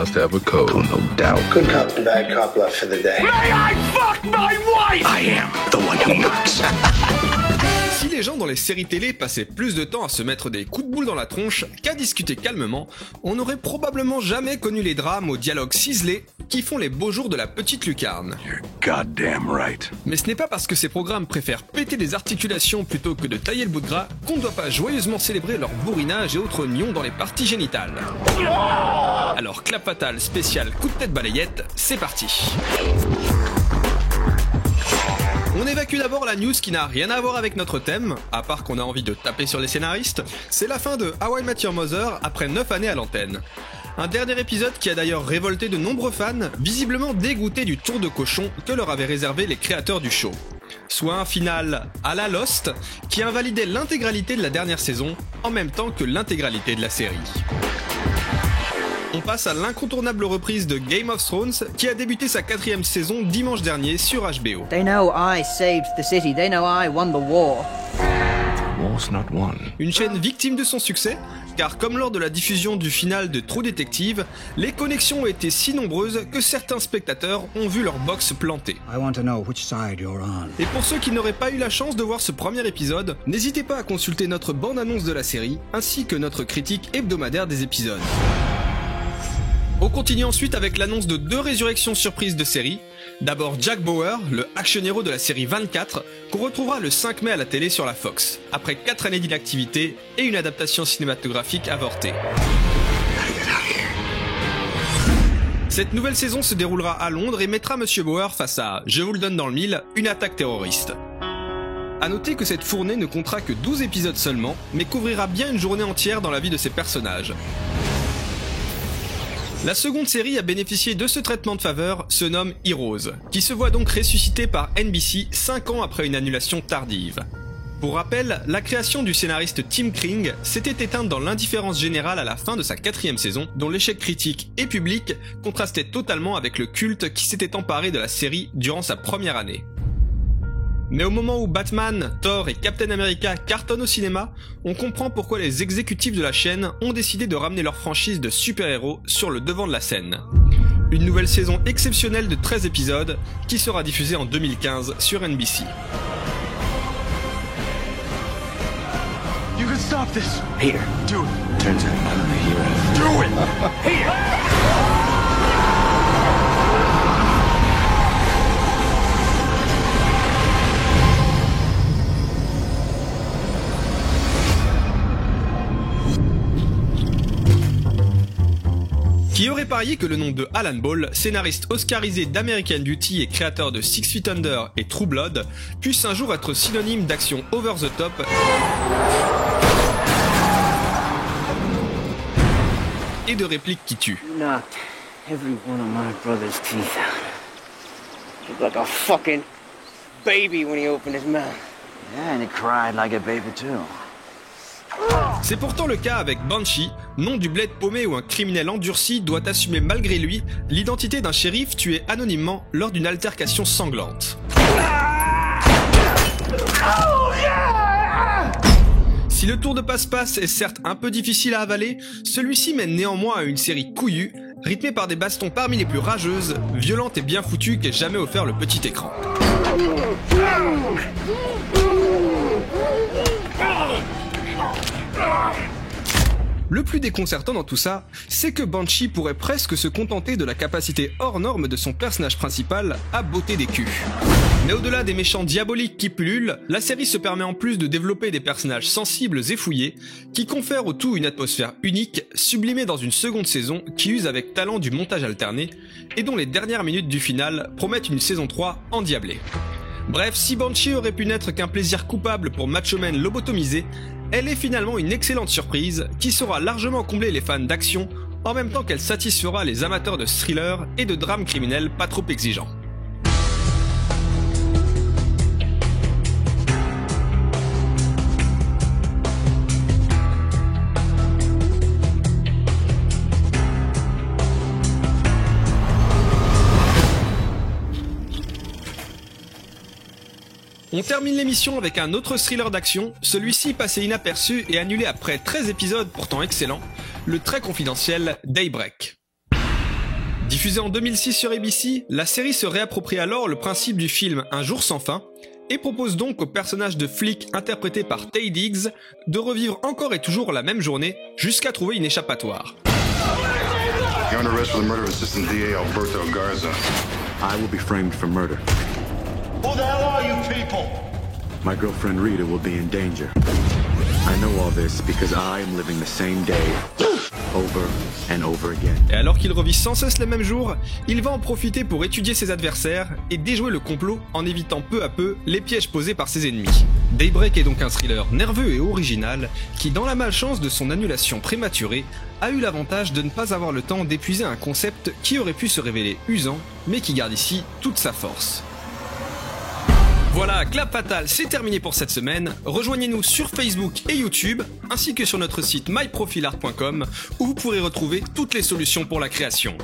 must have a code, no doubt. Good cop and bad cop left for the day. May I fuck my wife? I am the one who knocks. Si les gens dans les séries télé passaient plus de temps à se mettre des coups de boule dans la tronche qu'à discuter calmement, on n'aurait probablement jamais connu les drames aux dialogues ciselés qui font les beaux jours de la petite lucarne. You're goddamn right. Mais ce n'est pas parce que ces programmes préfèrent péter des articulations plutôt que de tailler le bout de gras qu'on ne doit pas joyeusement célébrer leur bourrinage et autres nions dans les parties génitales. Alors clap fatal spécial coup de tête balayette, c'est parti. On évacue d'abord la news qui n'a rien à voir avec notre thème, à part qu'on a envie de taper sur les scénaristes. C'est la fin de How I Met Your Mother après 9 années à l'antenne. Un dernier épisode qui a d'ailleurs révolté de nombreux fans, visiblement dégoûtés du tour de cochon que leur avaient réservé les créateurs du show. Soit un final à la Lost, qui invalidait l'intégralité de la dernière saison, en même temps que l'intégralité de la série. On passe à l'incontournable reprise de Game of Thrones, qui a débuté sa 4e saison dimanche dernier sur HBO. They know I saved the city, they know I won the war. War's not won. Une chaîne victime de son succès, car comme lors de la diffusion du final de True Detective, les connexions ont été si nombreuses que certains spectateurs ont vu leur box plantée. I want to know which side you're on. Et pour ceux qui n'auraient pas eu la chance de voir ce premier épisode, n'hésitez pas à consulter notre bande-annonce de la série, ainsi que notre critique hebdomadaire des épisodes. On continue ensuite avec l'annonce de 2 résurrections surprises de série. D'abord Jack Bauer, le action hero de la série 24, qu'on retrouvera le 5 mai à la télé sur la Fox, après 4 années d'inactivité et une adaptation cinématographique avortée. Cette nouvelle saison se déroulera à Londres et mettra Monsieur Bauer face à, je vous le donne dans le mille, une attaque terroriste. A noter que cette fournée ne comptera que 12 épisodes seulement, mais couvrira bien une journée entière dans la vie de ses personnages. La seconde série à bénéficier de ce traitement de faveur se nomme Heroes, qui se voit donc ressuscité par NBC 5 ans après une annulation tardive. Pour rappel, la création du scénariste Tim Kring s'était éteinte dans l'indifférence générale à la fin de sa 4e saison, dont l'échec critique et public contrastait totalement avec le culte qui s'était emparé de la série durant sa première année. Mais au moment où Batman, Thor et Captain America cartonnent au cinéma, on comprend pourquoi les exécutifs de la chaîne ont décidé de ramener leur franchise de super-héros sur le devant de la scène. Une nouvelle saison exceptionnelle de 13 épisodes qui sera diffusée en 2015 sur NBC. You can stop this. Here. Do it. Turns out I'm the hero. Do it. Here. Qui aurait parié que le nom de Alan Ball, scénariste oscarisé d'American Beauty et créateur de Six Feet Under et True Blood, puisse un jour être synonyme d'action over the top et de répliques qui tuent. You knocked every one of my brother's teeth out. Looked like a fucking baby when he opened his mouth. Yeah, and he cried like a baby too. C'est pourtant le cas avec Banshee, nom du bled paumé où un criminel endurci doit assumer malgré lui l'identité d'un shérif tué anonymement lors d'une altercation sanglante. Si le tour de passe-passe est certes un peu difficile à avaler, celui-ci mène néanmoins à une série couillue, rythmée par des bastons parmi les plus rageuses, violentes et bien foutues qu'ait jamais offert le petit écran. Le plus déconcertant dans tout ça, c'est que Banshee pourrait presque se contenter de la capacité hors norme de son personnage principal à botter des culs. Mais au-delà des méchants diaboliques qui pullulent, la série se permet en plus de développer des personnages sensibles et fouillés, qui confèrent au tout une atmosphère unique, sublimée dans une seconde saison qui use avec talent du montage alterné, et dont les dernières minutes du final promettent une saison 3 endiablée. Bref, si Banshee aurait pu n'être qu'un plaisir coupable pour macho men lobotomisés, elle est finalement une excellente surprise qui saura largement combler les fans d'action en même temps qu'elle satisfera les amateurs de thrillers et de drames criminels pas trop exigeants. On termine l'émission avec un autre thriller d'action, celui-ci passé inaperçu et annulé après 13 épisodes pourtant excellents, le très confidentiel Daybreak. Diffusée en 2006 sur ABC, la série se réapproprie alors le principe du film Un jour sans fin et propose donc au personnage de flic interprété par Taye Diggs de revivre encore et toujours la même journée jusqu'à trouver une échappatoire. You're under arrest for the murder of Assistant DA Alberto Garza. I will be framed for murder. Who the hell are you people? My girlfriend Rita will be in danger. I know all this because I am living the same day over and over again. Et alors qu'il revit sans cesse les mêmes jours, il va en profiter pour étudier ses adversaires et déjouer le complot en évitant peu à peu les pièges posés par ses ennemis. Daybreak est donc un thriller nerveux et original qui, dans la malchance de son annulation prématurée, a eu l'avantage de ne pas avoir le temps d'épuiser un concept qui aurait pu se révéler usant, mais qui garde ici toute sa force. Voilà, Clap Fatal, c'est terminé pour cette semaine. Rejoignez-nous sur Facebook et YouTube, ainsi que sur notre site myprofilart.com, où vous pourrez retrouver toutes les solutions pour la création.